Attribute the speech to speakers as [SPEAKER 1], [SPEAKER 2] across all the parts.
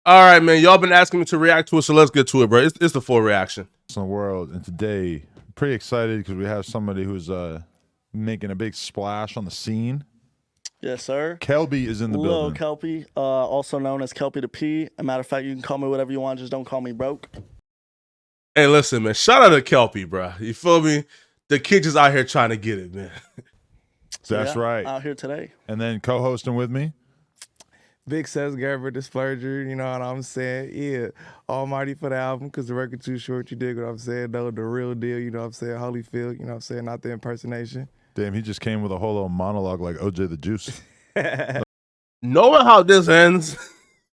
[SPEAKER 1] All right, man. Y'all been asking me to react to it, so let's get to it, bro. It's the full reaction.
[SPEAKER 2] In the world, and today, pretty excited because we have somebody who's making a big splash on the scene.
[SPEAKER 3] Yes, sir.
[SPEAKER 2] Kelpy is in the
[SPEAKER 3] Lil
[SPEAKER 2] building.
[SPEAKER 3] Kelpy, also known as Kelpy the P. A matter of fact, you can call me whatever you want, just don't call me broke.
[SPEAKER 1] Hey, listen, man. Shout out to Kelpy, bro. You feel me? The kid just out here trying to get it, man.
[SPEAKER 2] That's right.
[SPEAKER 3] Out here today.
[SPEAKER 2] And then co-hosting with me,
[SPEAKER 4] Big Seth Garber, Disperger, you know what I'm saying? Yeah, Almighty for the album, because the record too short, you dig what I'm saying? Though the real deal, you know what I'm saying? Holyfield, you know what I'm saying? Not the impersonation.
[SPEAKER 2] damn, he just came with a whole little monologue like OJ the Juice.
[SPEAKER 1] Knowing how this ends,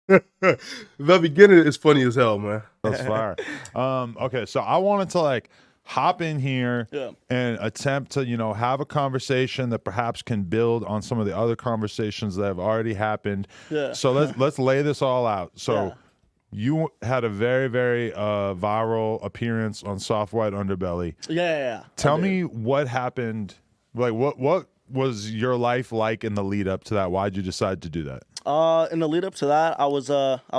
[SPEAKER 1] the beginning is funny as hell, man.
[SPEAKER 2] That's fire. Okay, so I wanted to like hop in here and attempt to, have a conversation that perhaps can build on some of the other conversations that have already happened.
[SPEAKER 3] Yeah.
[SPEAKER 2] So let's lay this all out. So you had a very, very viral appearance on Soft White Underbelly.
[SPEAKER 3] Yeah.
[SPEAKER 2] Tell me what happened. Like what was your life like in the lead up to that? Why'd you decide to do that?
[SPEAKER 3] In the lead up to that, I was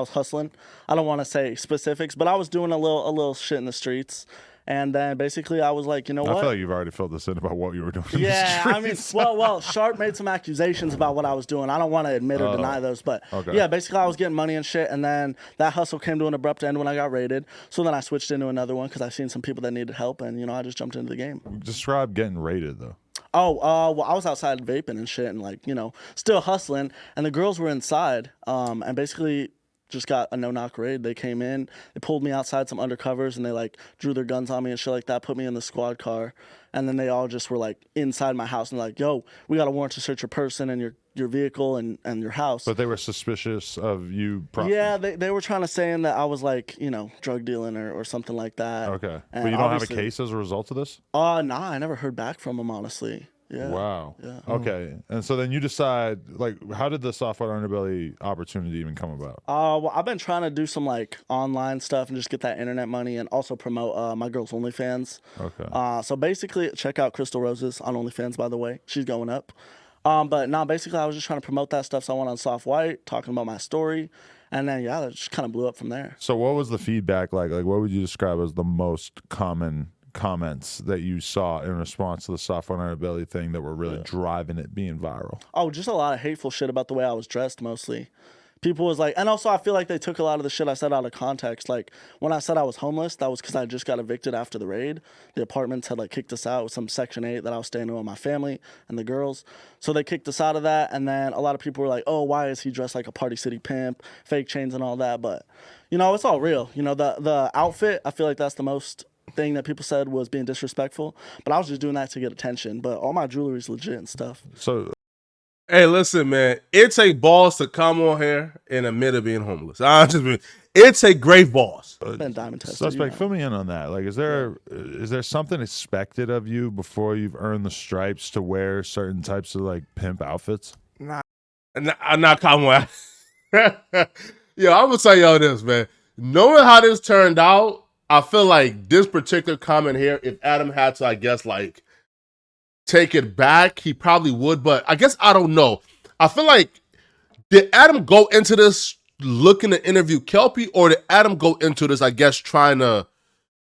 [SPEAKER 3] hustling. I don't want to say specifics, but I was doing a little shit in the streets. And then basically I was like, you know what?
[SPEAKER 2] I feel like you've already filled this in about what you were doing.
[SPEAKER 3] Yeah, I mean, well, Sharp made some accusations about what I was doing. I don't want to admit or deny those, but yeah, basically I was getting money and shit, and then that hustle came to an abrupt end when I got raided. So then I switched into another one because I seen some people that needed help, and I just jumped into the game.
[SPEAKER 2] Describe getting raided though.
[SPEAKER 3] Well, I was outside vaping and shit, and like, still hustling, and the girls were inside, and basically just got a no-knock raid. They came in, they pulled me outside some undercovers, and they like drew their guns on me and shit like that, put me in the squad car, and then they all just were like inside my house and like, yo, we got a warrant to search your person and your vehicle and your house.
[SPEAKER 2] But they were suspicious of you.
[SPEAKER 3] Yeah, they were trying to say that I was like, drug dealing or something like that.
[SPEAKER 2] Okay.
[SPEAKER 3] And
[SPEAKER 2] but you don't have a case as a result of this?
[SPEAKER 3] Nah, I never heard back from them, honestly. Yeah.
[SPEAKER 2] Wow.
[SPEAKER 3] Yeah.
[SPEAKER 2] Okay. And so then you decide, like, how did the Soft White Underbelly opportunity even come about?
[SPEAKER 3] Well, I've been trying to do some like online stuff and just get that internet money and also promote my girl's OnlyFans.
[SPEAKER 2] Okay.
[SPEAKER 3] So basically, check out Crystal Roses on OnlyFans, by the way. She's going up. But no, basically, I was just trying to promote that stuff. So I went on Soft White, talking about my story. And then, that just kind of blew up from there.
[SPEAKER 2] So what was the feedback like? Like, what would you describe as the most common comments that you saw in response to the Soft White Underbelly thing that were really driving it being viral?
[SPEAKER 3] Oh, just a lot of hateful shit about the way I was dressed, mostly. People was like, and also I feel like they took a lot of the shit I said out of context. Like when I said I was homeless, that was because I just got evicted after the raid. The apartments had like kicked us out with some Section 8 that I was staying in with my family and the girls. So they kicked us out of that. And then a lot of people were like, oh, why is he dressed like a Party City pimp, fake chains and all that? But, it's all real. The outfit, I feel like that's the most thing that people said was being disrespectful. But I was just doing that to get attention. But all my jewelry is legit and stuff.
[SPEAKER 2] So
[SPEAKER 1] Hey, listen, man. It take balls to come on here and admit to being homeless. It take great balls.
[SPEAKER 3] Been diamond tested.
[SPEAKER 2] Suspect, fill me in on that. Like, is there something expected of you before you've earned the stripes to wear certain types of like pimp outfits?
[SPEAKER 1] I'm not common. Yo, I'm gonna tell y'all this, man. Knowing how this turned out, I feel like this particular comment here, if Adam had to, I guess, like, take it back, he probably would, but I guess I don't know. I feel like, did Adam go into this looking to interview Kelpy, or did Adam go into this, I guess, trying to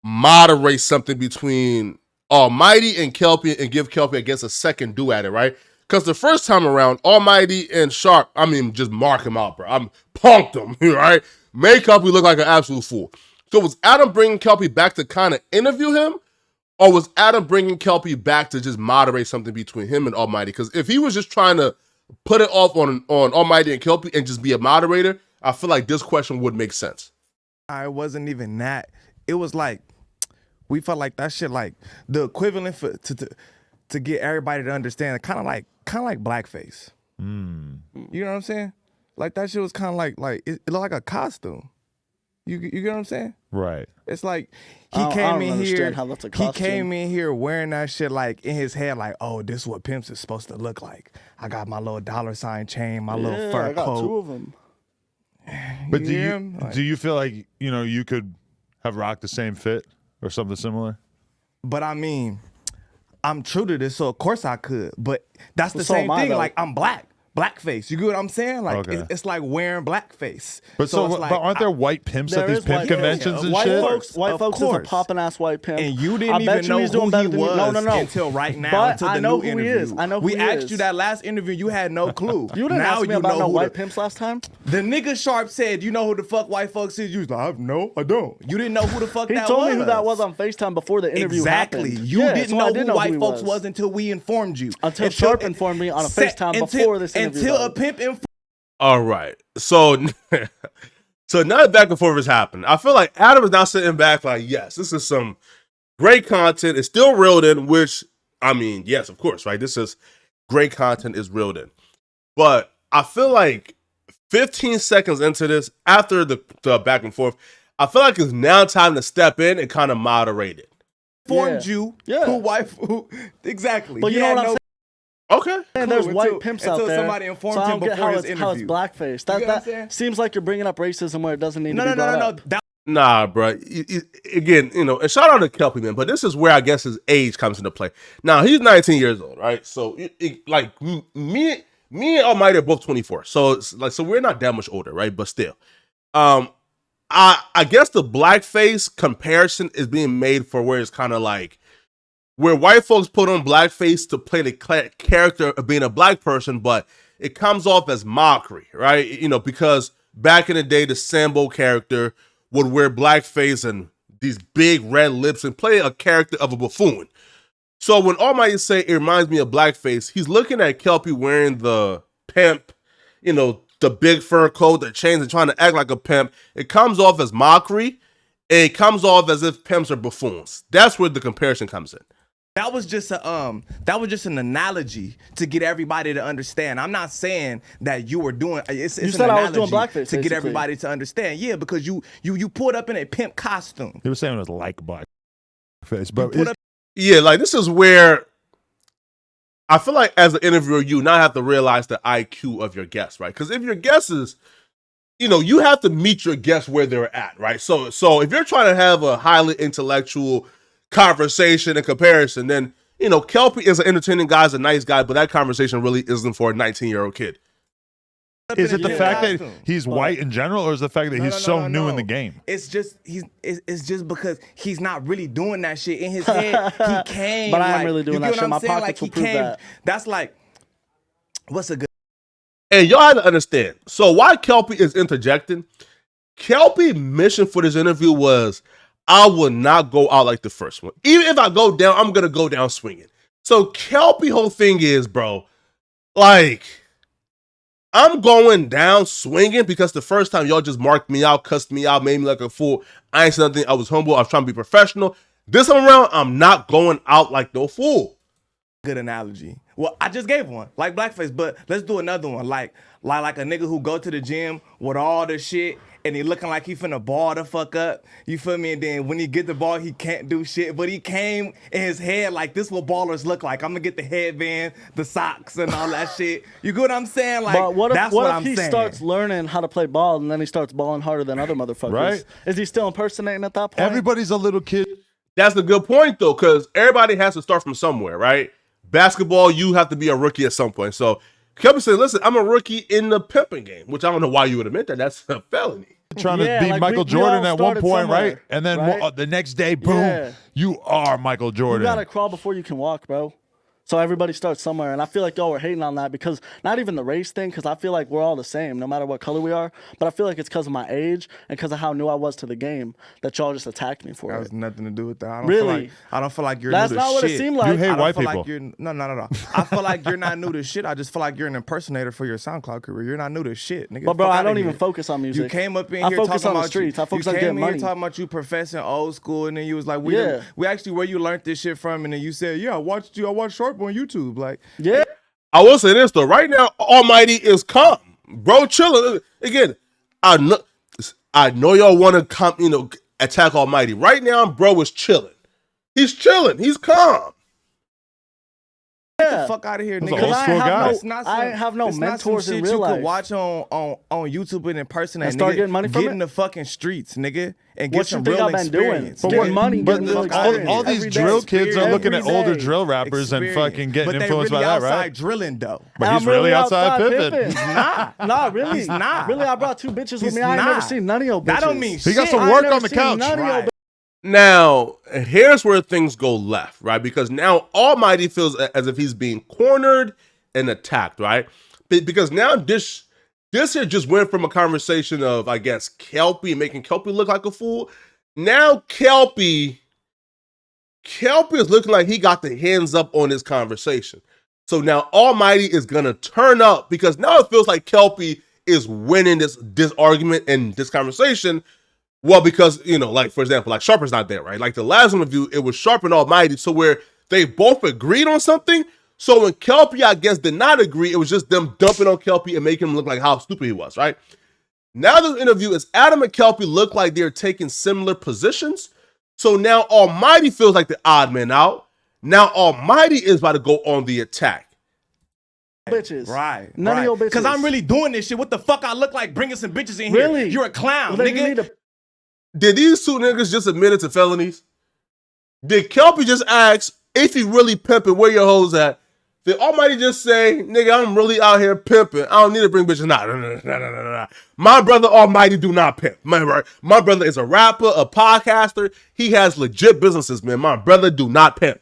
[SPEAKER 1] moderate something between Almighty and Kelpy and give Kelpy, I guess, a second do at it, right? Because the first time around, Almighty and Sharp, just mark him out, bro. I'm punked him, right? Made Kelpy look like an absolute fool. So was Adam bringing Kelpy back to kind of interview him? Or was Adam bringing Kelpy back to just moderate something between him and Almighty? Because if he was just trying to put it off on Almighty and Kelpy and just be a moderator, I feel like this question would make sense.
[SPEAKER 4] It wasn't even that. It was like, we felt like that shit, like the equivalent to get everybody to understand, kind of like blackface. You know what I'm saying? Like that shit was kind of like it looked like a costume. You get what I'm saying?
[SPEAKER 2] Right.
[SPEAKER 4] It's like
[SPEAKER 3] I don't understand how that's a
[SPEAKER 4] he
[SPEAKER 3] costume.
[SPEAKER 4] came in here wearing that shit like in his head, like, oh, this is what pimps is supposed to look like. I got my little $ chain, my little fur
[SPEAKER 3] I got
[SPEAKER 4] coat.
[SPEAKER 3] 2 of them.
[SPEAKER 2] But
[SPEAKER 4] Yeah,
[SPEAKER 2] do you feel like you could have rocked the same fit or something similar?
[SPEAKER 4] But I'm true to this, so of course I could. But that's the
[SPEAKER 3] So
[SPEAKER 4] same
[SPEAKER 3] am I,
[SPEAKER 4] thing.
[SPEAKER 3] though.
[SPEAKER 4] Like I'm black, blackface. You get what I'm saying? Like
[SPEAKER 2] Okay.
[SPEAKER 4] it's like wearing blackface.
[SPEAKER 2] But so,
[SPEAKER 4] it's like,
[SPEAKER 2] but aren't there white pimps at
[SPEAKER 3] There
[SPEAKER 2] these
[SPEAKER 3] is
[SPEAKER 2] pimp
[SPEAKER 3] white-
[SPEAKER 2] conventions
[SPEAKER 4] yeah,
[SPEAKER 2] and
[SPEAKER 3] white
[SPEAKER 2] shit?
[SPEAKER 3] folks, white
[SPEAKER 4] Of
[SPEAKER 3] folks is a
[SPEAKER 4] course.
[SPEAKER 3] popping ass white pimp.
[SPEAKER 4] And you
[SPEAKER 3] I
[SPEAKER 4] didn't
[SPEAKER 3] bet
[SPEAKER 4] even
[SPEAKER 3] you
[SPEAKER 4] know
[SPEAKER 3] he's doing
[SPEAKER 4] who
[SPEAKER 3] better
[SPEAKER 4] he
[SPEAKER 3] than you.
[SPEAKER 4] was
[SPEAKER 3] No.
[SPEAKER 4] until right now.
[SPEAKER 3] But
[SPEAKER 4] Until
[SPEAKER 3] I
[SPEAKER 4] the
[SPEAKER 3] know
[SPEAKER 4] new
[SPEAKER 3] who he
[SPEAKER 4] interview.
[SPEAKER 3] is. I know who
[SPEAKER 4] we
[SPEAKER 3] he
[SPEAKER 4] asked
[SPEAKER 3] is.
[SPEAKER 4] you that last interview. You had no clue.
[SPEAKER 3] You didn't
[SPEAKER 4] now
[SPEAKER 3] ask me
[SPEAKER 4] you
[SPEAKER 3] about
[SPEAKER 4] know
[SPEAKER 3] no
[SPEAKER 4] who
[SPEAKER 3] white
[SPEAKER 4] the,
[SPEAKER 3] pimps last time.
[SPEAKER 4] the nigga Sharp said, you know who the fuck white folks is? You was like, no, I don't. You didn't know who the fuck
[SPEAKER 3] He
[SPEAKER 4] that
[SPEAKER 3] told
[SPEAKER 4] was.
[SPEAKER 3] me who that was on FaceTime before the interview
[SPEAKER 4] Exactly.
[SPEAKER 3] happened.
[SPEAKER 4] You
[SPEAKER 3] Yeah,
[SPEAKER 4] didn't
[SPEAKER 3] so
[SPEAKER 4] know
[SPEAKER 3] I did
[SPEAKER 4] who white
[SPEAKER 3] he
[SPEAKER 4] folks was until we informed you.
[SPEAKER 3] Until Sharp informed me on a FaceTime before this interview.
[SPEAKER 4] Until
[SPEAKER 3] though.
[SPEAKER 4] a pimp informed.
[SPEAKER 1] All right. So so now that back and forth has happened. I feel like Adam is now sitting back like, yes, this is some great content. It's still reeled in, which, I mean, yes, of course, right? This is great content is reeled in. But I feel like 15 seconds into this, after the back and forth, I feel like it's now time to step in and kind of moderate it.
[SPEAKER 4] Informed you
[SPEAKER 3] Yeah.
[SPEAKER 4] who exactly.
[SPEAKER 3] But you know what I'm saying?
[SPEAKER 1] Okay.
[SPEAKER 3] And there's
[SPEAKER 4] Until-
[SPEAKER 3] white pimps out
[SPEAKER 4] until
[SPEAKER 3] there.
[SPEAKER 4] somebody informed
[SPEAKER 3] so I
[SPEAKER 4] him
[SPEAKER 3] don't get
[SPEAKER 4] before
[SPEAKER 3] how
[SPEAKER 4] his
[SPEAKER 3] it's, how it's
[SPEAKER 4] interview.
[SPEAKER 3] blackface.
[SPEAKER 4] You get what I'm saying?
[SPEAKER 3] That seems like you're bringing up racism where it doesn't need to be brought up.
[SPEAKER 4] That
[SPEAKER 1] Nah, bro. Again, you know, and shout out to Kelpy, man. But this is where I guess his age comes into play. Now he's 19 years old, right? So, like me and Almighty are both 24. So it's like, so we're not that much older, right? But still, I guess the blackface comparison is being made for where it's kind of like where white folks put on blackface to play the character of being a black person, but it comes off as mockery, right? You know, because back in the day, the Sambo character would wear blackface and these big red lips and play a character of a buffoon. So when Almighty say it reminds me of blackface, he's looking at Kelpy wearing the pimp, you know, the big fur coat, the chains, and trying to act like a pimp. It comes off as mockery, and it comes off as if pimps are buffoons. That's where the comparison comes in.
[SPEAKER 4] That was just an analogy to get everybody to understand. I'm not saying that you were doing. It's
[SPEAKER 3] You
[SPEAKER 4] an
[SPEAKER 3] said I was doing
[SPEAKER 4] analogy
[SPEAKER 3] blackface,
[SPEAKER 4] to get
[SPEAKER 3] basically.
[SPEAKER 4] everybody to understand. Yeah, because you pulled up in a pimp costume.
[SPEAKER 2] He was saying it was like blackface, but
[SPEAKER 4] Put
[SPEAKER 2] it's,
[SPEAKER 4] up-
[SPEAKER 1] Yeah, like this is where I feel like as an interviewer, you now have to realize the IQ of your guest, right? Because if your guest is, you know, you have to meet your guests where they're at, right? So if you're trying to have a highly intellectual conversation and comparison, then, you know, Kelpy is an entertaining guy, is a nice guy, but that conversation really isn't for a 19-year-old kid.
[SPEAKER 2] is it the
[SPEAKER 3] Yeah.
[SPEAKER 2] fact that
[SPEAKER 4] costume.
[SPEAKER 2] he's white in general, or is the fact that he's so new in
[SPEAKER 4] no.
[SPEAKER 2] the game?
[SPEAKER 4] It's just it's just because he's not really doing that shit in his head. He came,
[SPEAKER 3] But I am
[SPEAKER 4] like,
[SPEAKER 3] really doing
[SPEAKER 4] you
[SPEAKER 3] that
[SPEAKER 4] get
[SPEAKER 3] shit.
[SPEAKER 4] what I'm
[SPEAKER 3] My
[SPEAKER 4] saying?
[SPEAKER 3] pockets
[SPEAKER 4] Like,
[SPEAKER 3] will
[SPEAKER 4] he
[SPEAKER 3] prove
[SPEAKER 4] came.
[SPEAKER 3] that.
[SPEAKER 4] That's like, what's a good?
[SPEAKER 1] And y'all have to understand. So why Kelpy is interjecting, Kelpy's mission for this interview was, I will not go out like the first one. Even if I go down, I'm going to go down swinging. So Kelpy whole thing is, bro, like, I'm going down swinging because the first time y'all just marked me out, cussed me out, made me like a fool. I ain't said nothing. I was humble. I was trying to be professional. This time around, I'm not going out like no fool.
[SPEAKER 4] Good analogy. Well, I just gave one, like blackface, but let's do another one, like a nigga who go to the gym with all the shit and he looking like he finna ball the fuck up. You feel me? And then when he get the ball, he can't do shit, but he came in his head like, this what ballers look like. I'm gonna get the headband, the socks, and all that shit. You get what I'm saying? Like,
[SPEAKER 3] But what if,
[SPEAKER 4] that's
[SPEAKER 3] what if
[SPEAKER 4] I'm
[SPEAKER 3] he
[SPEAKER 4] saying.
[SPEAKER 3] starts learning how to play ball and then he starts balling harder than other motherfuckers?
[SPEAKER 2] Right.
[SPEAKER 3] Is he still impersonating at that point?
[SPEAKER 2] Everybody's a little kid.
[SPEAKER 1] That's the good point, though, because everybody has to start from somewhere, right? Basketball, you have to be a rookie at some point. So Kelpy said, listen, I'm a rookie in the pimping game, which I don't know why you would admit that. That's a felony.
[SPEAKER 2] Trying
[SPEAKER 3] Yeah,
[SPEAKER 2] to be
[SPEAKER 3] like
[SPEAKER 2] Michael
[SPEAKER 3] we
[SPEAKER 2] Jordan
[SPEAKER 3] all
[SPEAKER 2] at one
[SPEAKER 3] started
[SPEAKER 2] point,
[SPEAKER 3] somewhere,
[SPEAKER 2] right? And then
[SPEAKER 3] right?
[SPEAKER 2] the next day, boom,
[SPEAKER 3] Yeah.
[SPEAKER 2] you are Michael
[SPEAKER 3] You
[SPEAKER 2] Jordan.
[SPEAKER 3] gotta crawl before you can walk, bro. So everybody starts somewhere, and I feel like y'all were hating on that because not even the race thing, because I feel like we're all the same, no matter what color we are. But I feel like it's because of my age and because of how new I was to the game that y'all just attacked me for
[SPEAKER 4] That
[SPEAKER 3] it.
[SPEAKER 4] has nothing to do with that. I don't
[SPEAKER 3] Really?
[SPEAKER 4] Feel like, I don't feel like you're
[SPEAKER 3] That's
[SPEAKER 4] new to
[SPEAKER 3] not what
[SPEAKER 4] shit.
[SPEAKER 3] it seemed like.
[SPEAKER 2] You hate
[SPEAKER 4] I don't
[SPEAKER 2] white
[SPEAKER 4] feel
[SPEAKER 2] people.
[SPEAKER 4] Like you're, no. I feel like you're not new to shit. I just feel like you're an impersonator for your SoundCloud career. You're not new to shit, nigga.
[SPEAKER 3] But bro,
[SPEAKER 4] Fuck
[SPEAKER 3] I
[SPEAKER 4] outta
[SPEAKER 3] don't
[SPEAKER 4] here.
[SPEAKER 3] even focus on music.
[SPEAKER 4] You came up in
[SPEAKER 3] I
[SPEAKER 4] here
[SPEAKER 3] focus
[SPEAKER 4] talking
[SPEAKER 3] on the
[SPEAKER 4] about
[SPEAKER 3] streets. I focus
[SPEAKER 4] you
[SPEAKER 3] on
[SPEAKER 4] came
[SPEAKER 3] getting
[SPEAKER 4] in here
[SPEAKER 3] money.
[SPEAKER 4] talking about you professing old school, and then you was like,
[SPEAKER 3] Yeah.
[SPEAKER 4] we actually where you learned this shit from, and then you said, yeah, I watched Sharp on YouTube, like.
[SPEAKER 3] Yeah.
[SPEAKER 1] I will say this, though. Right now, Almighty is calm. Bro, chilling. Again, I know y'all want to come, you know, attack Almighty. Right now, bro is chilling. He's chilling. He's calm.
[SPEAKER 4] Get the fuck out of here,
[SPEAKER 2] That's an
[SPEAKER 4] nigga.
[SPEAKER 2] old school guy.
[SPEAKER 4] It's not
[SPEAKER 3] I ain't have no
[SPEAKER 4] it's not some
[SPEAKER 3] mentors in
[SPEAKER 4] shit
[SPEAKER 3] real
[SPEAKER 4] you
[SPEAKER 3] life.
[SPEAKER 4] could watch on YouTube and in person
[SPEAKER 3] And start getting money from
[SPEAKER 4] get
[SPEAKER 3] it?
[SPEAKER 4] in the fucking streets, nigga, and get
[SPEAKER 3] What you
[SPEAKER 4] some
[SPEAKER 3] think
[SPEAKER 4] real
[SPEAKER 3] I've been doing?
[SPEAKER 4] experience.
[SPEAKER 3] But
[SPEAKER 4] nigga.
[SPEAKER 3] what money,
[SPEAKER 2] But
[SPEAKER 3] getting real
[SPEAKER 2] all
[SPEAKER 3] experience
[SPEAKER 2] these
[SPEAKER 3] every
[SPEAKER 2] drill
[SPEAKER 3] day.
[SPEAKER 2] kids are looking at
[SPEAKER 3] Every
[SPEAKER 2] older
[SPEAKER 3] day.
[SPEAKER 2] drill rappers and fucking getting
[SPEAKER 4] but
[SPEAKER 2] influenced
[SPEAKER 4] they really
[SPEAKER 2] by that,
[SPEAKER 4] outside
[SPEAKER 2] right?
[SPEAKER 4] drilling though.
[SPEAKER 2] But
[SPEAKER 3] And
[SPEAKER 2] he's
[SPEAKER 3] I'm
[SPEAKER 2] really outside pimping.
[SPEAKER 3] pimping. Nah, really.
[SPEAKER 4] He's not.
[SPEAKER 3] Really, I brought 2 bitches with
[SPEAKER 4] He's
[SPEAKER 3] me. I ain't never
[SPEAKER 4] not.
[SPEAKER 3] seen none of your bitches.
[SPEAKER 4] That don't mean
[SPEAKER 2] He got
[SPEAKER 4] shit.
[SPEAKER 2] some
[SPEAKER 3] I ain't
[SPEAKER 2] work
[SPEAKER 3] never
[SPEAKER 2] on the
[SPEAKER 3] seen
[SPEAKER 2] couch.
[SPEAKER 3] none of your
[SPEAKER 4] Right.
[SPEAKER 1] Now, here's where things go left, right? Because now Almighty feels as if he's being cornered and attacked, right? Because now this here just went from a conversation of, I guess, Kelpy, making Kelpy look like a fool. Now Kelpy is looking like he got the hands up on this conversation. So now Almighty is gonna turn up because now it feels like Kelpy is winning this argument and this conversation. Well, because, you know, like, for example, like Sharper's not there, right? Like the last interview, it was Sharp and Almighty, so where they both agreed on something. So when Kelpy, I guess, did not agree, it was just them dumping on Kelpy and making him look like how stupid he was, right? Now the interview is Adam and Kelpy look like they're taking similar positions. So now Almighty feels like the odd man out. Now Almighty is about to go on the attack.
[SPEAKER 3] bitches.
[SPEAKER 4] Right.
[SPEAKER 3] None of your bitches.
[SPEAKER 4] Because I'm really doing this shit. What the fuck I look like bringing some bitches in here?
[SPEAKER 3] Really?
[SPEAKER 4] You're a clown,
[SPEAKER 3] Well, then you
[SPEAKER 4] nigga.
[SPEAKER 3] need to-
[SPEAKER 1] Did these 2 niggas just admit it to felonies? Did Kelpy just ask if he really pimping, where your hoes at? Did Almighty just say, nigga, I'm really out here pimping. I don't need to bring bitches. Nah. My brother Almighty do not pimp. My brother is a rapper, a podcaster. He has legit businesses, man. My brother do not pimp.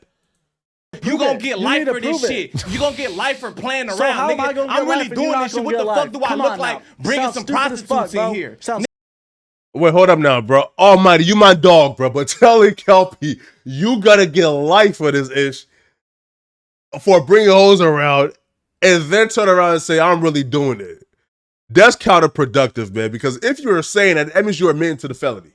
[SPEAKER 4] You gonna get
[SPEAKER 3] You
[SPEAKER 4] life
[SPEAKER 3] need to
[SPEAKER 4] for this
[SPEAKER 3] prove
[SPEAKER 4] shit.
[SPEAKER 3] it.
[SPEAKER 4] You gonna get life for playing around,
[SPEAKER 3] So how am I
[SPEAKER 4] nigga.
[SPEAKER 3] gonna get
[SPEAKER 4] I'm really
[SPEAKER 3] life if
[SPEAKER 4] doing
[SPEAKER 3] you're not
[SPEAKER 4] this shit.
[SPEAKER 3] gonna
[SPEAKER 4] What
[SPEAKER 3] get
[SPEAKER 4] the
[SPEAKER 3] life?
[SPEAKER 4] fuck do I
[SPEAKER 3] Come
[SPEAKER 4] look
[SPEAKER 3] on
[SPEAKER 4] like?
[SPEAKER 3] now.
[SPEAKER 4] Bringing
[SPEAKER 3] Sounds
[SPEAKER 4] some
[SPEAKER 3] stupid as
[SPEAKER 4] prostitutes
[SPEAKER 3] fuck, bro.
[SPEAKER 4] in here.
[SPEAKER 3] Sounds
[SPEAKER 1] Wait, hold up now, bro. Almighty, you my dog, bro. But telling Kelpy, you gotta get life for this ish for bringing hoes around and then turn around and say, I'm really doing it. That's counterproductive, man. Because if you're saying that, that means you're admitting to the felony.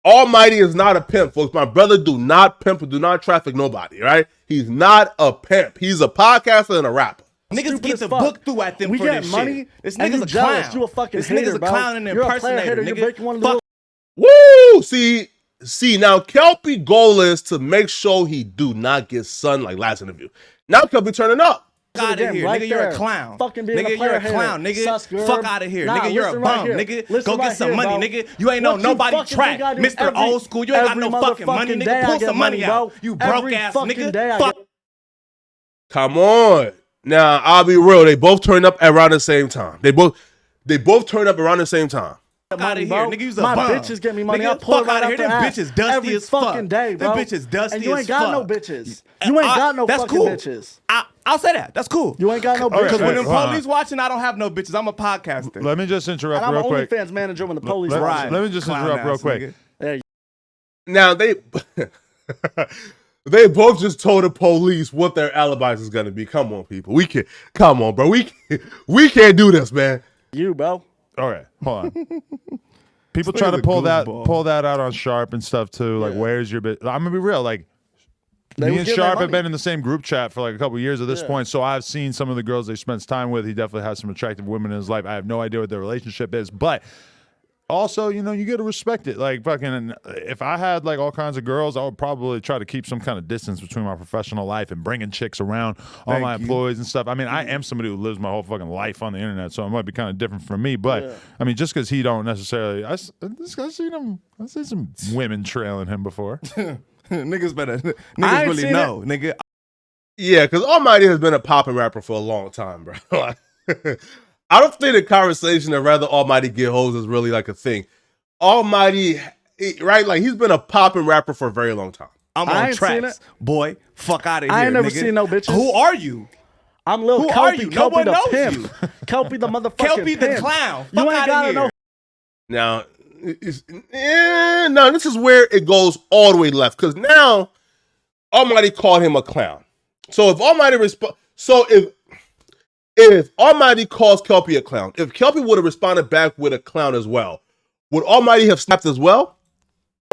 [SPEAKER 1] Almighty is not a pimp, folks. My brother do not pimp or do not traffic nobody, right? He's not a pimp. He's a podcaster and a rapper.
[SPEAKER 4] Niggas
[SPEAKER 3] stupid
[SPEAKER 4] get
[SPEAKER 3] as
[SPEAKER 4] the
[SPEAKER 3] fuck.
[SPEAKER 4] book through at them
[SPEAKER 3] We
[SPEAKER 4] for
[SPEAKER 3] get
[SPEAKER 4] this
[SPEAKER 3] money,
[SPEAKER 4] shit. This
[SPEAKER 3] and
[SPEAKER 4] nigga's
[SPEAKER 3] you
[SPEAKER 4] a
[SPEAKER 3] jealous.
[SPEAKER 4] clown.
[SPEAKER 3] You a fucking
[SPEAKER 4] This
[SPEAKER 3] hater,
[SPEAKER 4] nigga's a
[SPEAKER 3] bro.
[SPEAKER 4] clown and
[SPEAKER 3] You're a player
[SPEAKER 4] impersonator,
[SPEAKER 3] hater. You
[SPEAKER 4] nigga.
[SPEAKER 3] make one of the
[SPEAKER 4] Fuck.
[SPEAKER 1] Woo! See, now Kelpy goal is to make sure he do not get sunned like last interview. Now Kelpy turning up.
[SPEAKER 4] Out of
[SPEAKER 3] Again,
[SPEAKER 4] here,
[SPEAKER 3] right
[SPEAKER 4] nigga. You're a
[SPEAKER 3] there.
[SPEAKER 4] clown.
[SPEAKER 3] Fucking being a
[SPEAKER 4] Nigga,
[SPEAKER 3] player
[SPEAKER 4] you're a
[SPEAKER 3] hater.
[SPEAKER 4] clown, nigga.
[SPEAKER 3] Sus, girl.
[SPEAKER 4] Fuck out of here,
[SPEAKER 3] Nah,
[SPEAKER 4] nigga. You're a
[SPEAKER 3] listen right
[SPEAKER 4] bum,
[SPEAKER 3] here.
[SPEAKER 4] nigga.
[SPEAKER 3] Listen
[SPEAKER 4] Go get
[SPEAKER 3] right
[SPEAKER 4] some
[SPEAKER 3] here,
[SPEAKER 4] money,
[SPEAKER 3] bro.
[SPEAKER 4] nigga. You ain't know
[SPEAKER 3] What you
[SPEAKER 4] nobody
[SPEAKER 3] fucking
[SPEAKER 4] track.
[SPEAKER 3] think I do
[SPEAKER 4] Mr.
[SPEAKER 3] every-
[SPEAKER 4] Old School, you ain't got
[SPEAKER 3] every
[SPEAKER 4] no fucking money,
[SPEAKER 3] motherfucking
[SPEAKER 4] nigga.
[SPEAKER 3] day I
[SPEAKER 4] Pull
[SPEAKER 3] get
[SPEAKER 4] some money
[SPEAKER 3] money,
[SPEAKER 4] out.
[SPEAKER 3] bro.
[SPEAKER 4] You broke
[SPEAKER 3] Every
[SPEAKER 4] ass
[SPEAKER 3] fucking day
[SPEAKER 4] nigga.
[SPEAKER 3] I
[SPEAKER 4] Fuck.
[SPEAKER 3] get-
[SPEAKER 1] Come on. Now, I'll be real. They both turned up around the same time. They both turned up around the same time.
[SPEAKER 4] Fuck out of here,
[SPEAKER 3] bro.
[SPEAKER 4] nigga. You's a
[SPEAKER 3] My
[SPEAKER 4] bum.
[SPEAKER 3] bitches get me money.
[SPEAKER 4] Nigga,
[SPEAKER 3] I pull
[SPEAKER 4] fuck
[SPEAKER 3] it right
[SPEAKER 4] out of here.
[SPEAKER 3] out
[SPEAKER 4] Them
[SPEAKER 3] their
[SPEAKER 4] bitches
[SPEAKER 3] ass
[SPEAKER 4] dusty
[SPEAKER 3] every
[SPEAKER 4] as fuck.
[SPEAKER 3] fucking day, bro.
[SPEAKER 4] Them bitches dusty
[SPEAKER 3] and you ain't
[SPEAKER 4] as
[SPEAKER 3] got no
[SPEAKER 4] fuck.
[SPEAKER 3] bitches. You ain't got no
[SPEAKER 4] That's
[SPEAKER 3] fucking
[SPEAKER 4] cool.
[SPEAKER 3] bitches.
[SPEAKER 4] I'll say that. That's cool.
[SPEAKER 3] You ain't got no
[SPEAKER 4] Because
[SPEAKER 3] bitches.
[SPEAKER 4] when them
[SPEAKER 2] hold on.
[SPEAKER 4] police watching, I don't have no bitches. I'm a podcaster.
[SPEAKER 2] Let me just interrupt
[SPEAKER 3] And I'm
[SPEAKER 2] real
[SPEAKER 3] an
[SPEAKER 2] quick.
[SPEAKER 3] OnlyFans manager when the police
[SPEAKER 2] Let,
[SPEAKER 3] watching.
[SPEAKER 2] let me just
[SPEAKER 4] Clown
[SPEAKER 2] interrupt real
[SPEAKER 4] ass
[SPEAKER 2] quick.
[SPEAKER 4] nigga.
[SPEAKER 3] There
[SPEAKER 1] Now, they both just told the police what their alibis is going to be. Come on, people. Come on, bro. We can't do this, man.
[SPEAKER 3] you, bro.
[SPEAKER 2] Okay, hold on. People
[SPEAKER 4] This
[SPEAKER 2] try to
[SPEAKER 4] nigga's a
[SPEAKER 2] pull
[SPEAKER 4] goofball.
[SPEAKER 2] that out on Sharp and stuff too. Like, where's your bit? I'm gonna be real. Like,
[SPEAKER 3] They
[SPEAKER 2] me
[SPEAKER 3] was
[SPEAKER 2] and
[SPEAKER 3] getting
[SPEAKER 2] Sharp
[SPEAKER 3] their
[SPEAKER 2] have been
[SPEAKER 3] money.
[SPEAKER 2] in the same group chat for like a couple years at this
[SPEAKER 3] Yeah.
[SPEAKER 2] point, so I've seen some of the girls they spends time with. He definitely has some attractive women in his life. I have no idea what their relationship is, but also, you know, you got to respect it. Like, fucking, if I had like all kinds of girls, I would probably try to keep some kind of distance between my professional life and bringing chicks around all
[SPEAKER 4] Thank
[SPEAKER 2] my
[SPEAKER 4] you.
[SPEAKER 2] employees and stuff. I mean, I am somebody who lives my whole fucking life on the internet, so it might be kind of different for me. But I mean, just because he don't necessarily, this guy's seen him. I see some women trailing him before.
[SPEAKER 4] Niggas better.
[SPEAKER 3] I
[SPEAKER 4] Niggas
[SPEAKER 3] ain't
[SPEAKER 1] Oh,
[SPEAKER 4] really
[SPEAKER 3] seen
[SPEAKER 4] know, nigga.
[SPEAKER 1] Yeah, because Almighty has been a popping rapper for a long time, bro. I don't think the conversation of rather Almighty get hoes is really like a thing. Almighty, right? Like he's been a popping rapper for a very long time.
[SPEAKER 4] I'm
[SPEAKER 3] I
[SPEAKER 4] on
[SPEAKER 3] ain't seen
[SPEAKER 4] tracks, boy. Fuck out of here.
[SPEAKER 3] I ain't never
[SPEAKER 4] nigga.
[SPEAKER 3] seen no bitches.
[SPEAKER 4] Who are you?
[SPEAKER 3] I'm Lil
[SPEAKER 4] Who are
[SPEAKER 3] Kelpy.
[SPEAKER 4] you? No
[SPEAKER 3] Kelpy
[SPEAKER 4] one
[SPEAKER 3] the
[SPEAKER 4] knows
[SPEAKER 3] pimp.
[SPEAKER 4] you.
[SPEAKER 3] Kelpy the motherfucking
[SPEAKER 4] Kelpy the
[SPEAKER 3] pimp.
[SPEAKER 4] clown.
[SPEAKER 3] You
[SPEAKER 4] Fuck
[SPEAKER 3] ain't
[SPEAKER 4] outta
[SPEAKER 3] gotta
[SPEAKER 4] here.
[SPEAKER 3] know.
[SPEAKER 1] Now, no, this is where it goes all the way left. Because now, Almighty called him a clown. So if Almighty if Almighty calls Kelpy a clown, if Kelpy would have responded back with a clown as well, would Almighty have snapped as well?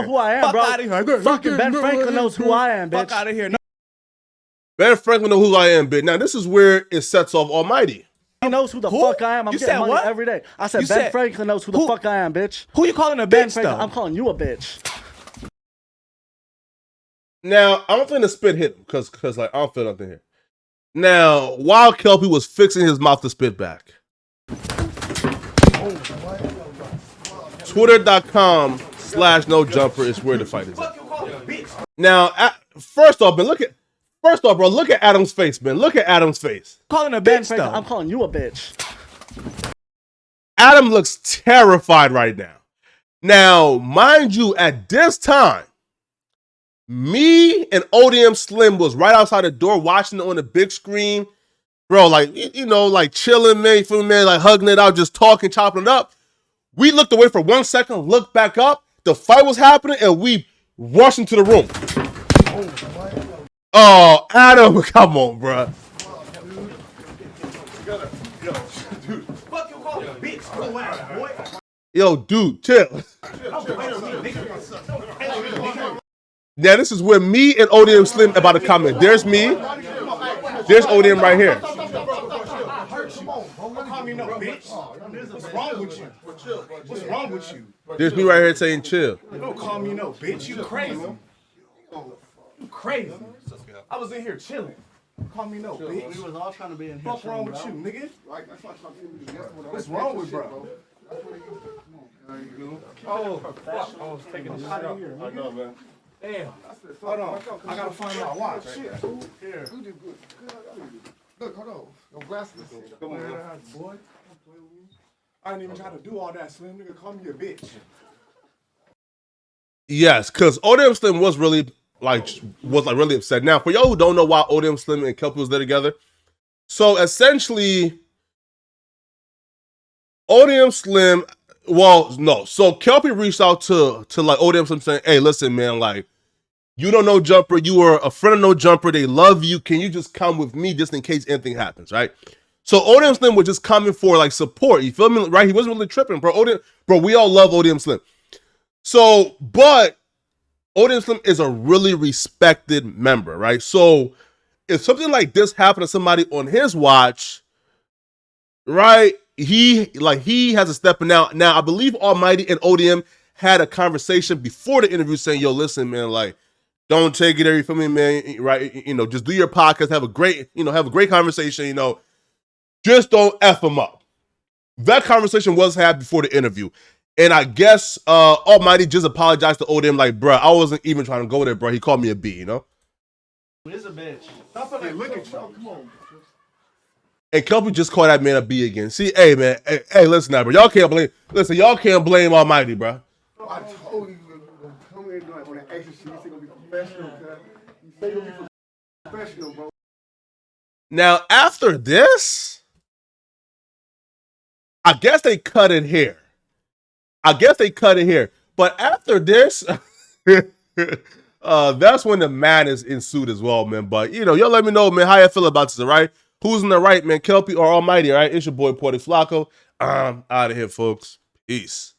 [SPEAKER 3] Who I am,
[SPEAKER 4] Fuck
[SPEAKER 3] bro.
[SPEAKER 4] outta here.
[SPEAKER 3] Fucking Ben Franklin knows who I am, bitch.
[SPEAKER 4] Fuck out of here. No,
[SPEAKER 1] Ben Franklin knows who I am, bitch. Now this is where it sets off Almighty.
[SPEAKER 3] He knows who the
[SPEAKER 4] Who?
[SPEAKER 3] fuck I am. I'm
[SPEAKER 4] You
[SPEAKER 3] getting
[SPEAKER 4] said
[SPEAKER 3] money
[SPEAKER 4] what?
[SPEAKER 3] every day. I said
[SPEAKER 4] You
[SPEAKER 3] Ben
[SPEAKER 4] said-
[SPEAKER 3] Franklin knows who the
[SPEAKER 4] who-
[SPEAKER 3] fuck I am, bitch.
[SPEAKER 4] who you calling a
[SPEAKER 3] Ben
[SPEAKER 4] bitch
[SPEAKER 3] Franklin.
[SPEAKER 4] though?
[SPEAKER 3] I'm calling you a bitch.
[SPEAKER 1] Now I don't think the spit hit him because like I don't feel nothing here. Now, while Kelpy was fixing his mouth to spit back, Twitter.com/NoJumper is where the fight is at. Now, first off, bro, look at Adam's face, man. Look at Adam's face.
[SPEAKER 4] Calling a bitch though.
[SPEAKER 3] I'm calling you a bitch.
[SPEAKER 1] Adam looks terrified right now. Now, mind you, at this time, me and ODM Slim was right outside the door watching it on the big screen. Bro, like, you know, like chilling, man, you feel me, man, like hugging it out, just talking, chopping it up. We looked away for 1 second, looked back up. The fight was happening, and we rushed into the room. Oh, Adam, come on, bro. Yo, dude, chill. Now, this is where me and ODM Slim about to comment. There's me. There's ODM right here.
[SPEAKER 5] What's wrong with you? What's wrong with you?
[SPEAKER 1] There's me right here saying chill.
[SPEAKER 5] Don't call me no bitch. You crazy. You crazy. I was in here chilling. Call me no bitch.
[SPEAKER 3] We was all trying to be in here.
[SPEAKER 5] What's wrong with you, nigga? What's wrong with bro? Oh, fuck. I was taking a shot out here. I know, man. Damn. Hold on. I gotta find my watch. Here.
[SPEAKER 6] Look, hold on. No glasses.
[SPEAKER 5] Come on, boy. I didn't even try to do all that, Slim. Nigga, call me a bitch.
[SPEAKER 1] Yes, because ODM Slim was really really upset. Now, for y'all who don't know why ODM Slim and Kelpy was there together, so essentially, ODM Slim, so Kelpy reached out to like ODM Slim saying, "Hey, listen, man, like you don't know Jumper, you were a friend of No Jumper, they love you. Can you just come with me just in case anything happens, right?" So ODM Slim was just coming for like support. You feel me, right? He wasn't really tripping, bro. We all love ODM Slim. So, but ODM Slim is a really respected member, right? So if something like this happened to somebody on his watch, right, he has to step in now. Now, I believe Almighty and ODM had a conversation before the interview saying, yo, listen, man, like, don't take it there, you feel me, man, right? You know, just do your podcast, have a great conversation, you know, just don't F him up. That conversation was had before the interview. And I guess Almighty just apologized to ODM like, bro, I wasn't even trying to go there, bro. He called me a B, you know?
[SPEAKER 3] He's a bitch.
[SPEAKER 5] Hey, look at you. Come on.
[SPEAKER 1] And Kelpy just called that man a B again. See, hey, man, hey, listen now, bro. Y'all can't blame Almighty, bro.
[SPEAKER 6] I told you to come in like on that extra shit. You say gonna be professional, cuz. You say you're gonna be professional, bro.
[SPEAKER 1] Now, after this, I guess they cut it here. But after this, that's when the madness ensued as well, man. But, you know, y'all let me know, man, how you feel about this, all right? Who's in the right, man? Kelpy or Almighty, all right? It's your boy, Flakko. I'm out of here, folks. Peace.